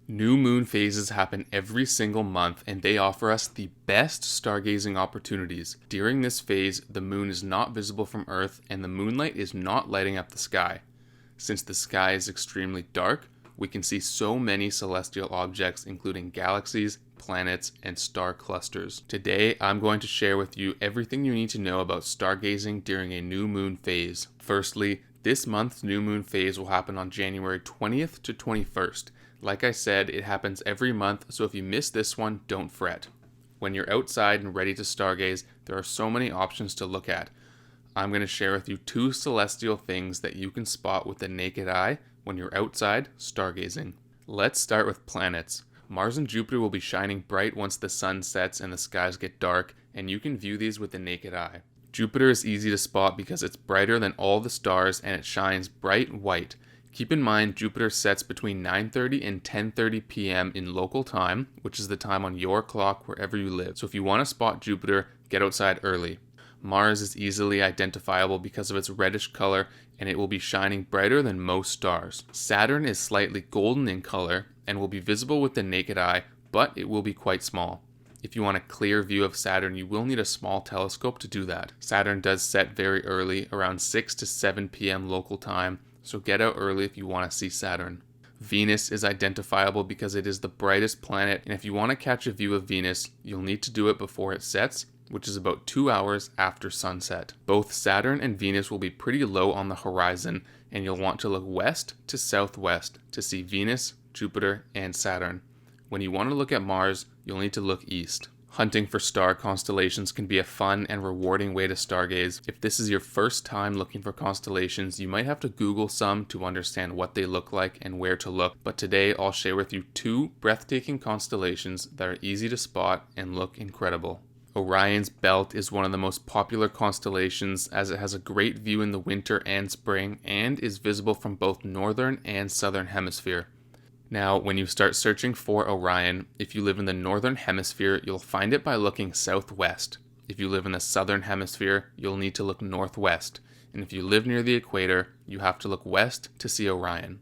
New moon phases happen every single month and they offer us the best stargazing opportunities. During this phase, the moon is not visible from Earth and the moonlight is not lighting up the sky. Since the sky is extremely dark, we can see so many celestial objects including galaxies, planets, and star clusters. Today, I'm going to share with you everything you need to know about stargazing during a new moon phase. Firstly, this month's new moon phase will happen on January 20th to 21st. Like I said, it happens every month, so if you miss this one, don't fret. When you're outside and ready to stargaze, there are so many options to look at. I'm going to share with you 2 celestial things that you can spot with the naked eye when you're outside stargazing. Let's start with planets. Mars and Jupiter will be shining bright once the sun sets and the skies get dark, and you can view these with the naked eye. Jupiter is easy to spot because it's brighter than all the stars and it shines bright white. Keep in mind, Jupiter sets between 9:30 and 10:30 p.m. in local time, which is the time on your clock wherever you live. So if you want to spot Jupiter, get outside early. Mars is easily identifiable because of its reddish color, and it will be shining brighter than most stars. Saturn is slightly golden in color and will be visible with the naked eye, but it will be quite small. If you want a clear view of Saturn, you will need a small telescope to do that. Saturn does set very early, around 6 to 7 p.m. local time, so get out early if you want to see Saturn. Venus is identifiable because it is the brightest planet, and if you want to catch a view of Venus, you'll need to do it before it sets, which is about 2 hours after sunset. Both Saturn and Venus will be pretty low on the horizon, and you'll want to look west to southwest to see Venus, Jupiter, and Saturn. When you want to look at Mars, you'll need to look east. Hunting for star constellations can be a fun and rewarding way to stargaze. If this is your first time looking for constellations, you might have to Google some to understand what they look like and where to look, but today I'll share with you 2 breathtaking constellations that are easy to spot and look incredible. Orion's Belt is one of the most popular constellations as it has a great view in the winter and spring and is visible from both northern and southern hemisphere. Now, when you start searching for Orion, if you live in the northern hemisphere, you'll find it by looking southwest. If you live in the southern hemisphere, you'll need to look northwest. And if you live near the equator, you have to look west to see Orion.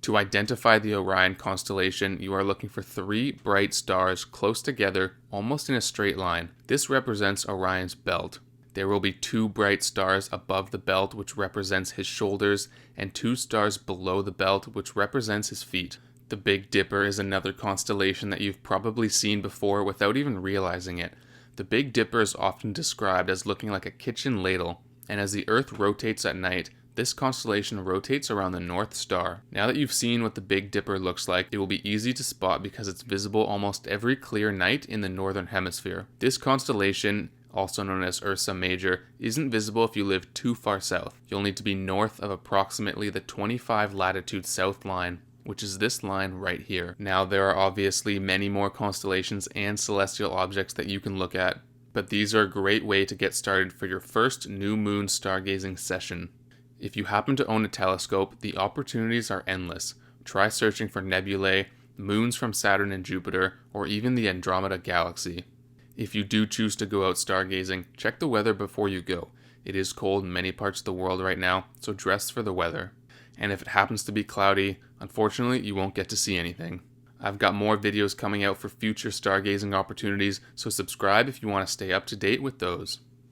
To identify the Orion constellation, you are looking for 3 bright stars close together, almost in a straight line. This represents Orion's belt. There will be 2 bright stars above the belt, which represents his shoulders, and 2 stars below the belt, which represents his feet. The Big Dipper is another constellation that you've probably seen before without even realizing it. The Big Dipper is often described as looking like a kitchen ladle, and as the Earth rotates at night, this constellation rotates around the North Star. Now that you've seen what the Big Dipper looks like, it will be easy to spot because it's visible almost every clear night in the Northern Hemisphere. This constellation, also known as Ursa Major, isn't visible if you live too far south. You'll need to be north of approximately the 25 latitude south line, which is this line right here. Now, there are obviously many more constellations and celestial objects that you can look at, but these are a great way to get started for your first new moon stargazing session. If you happen to own a telescope, the opportunities are endless. Try searching for nebulae, moons from Saturn and Jupiter, or even the Andromeda Galaxy. If you do choose to go out stargazing, check the weather before you go. It is cold in many parts of the world right now, so dress for the weather. And if it happens to be cloudy, unfortunately you won't get to see anything. I've got more videos coming out for future stargazing opportunities, so subscribe if you want to stay up to date with those.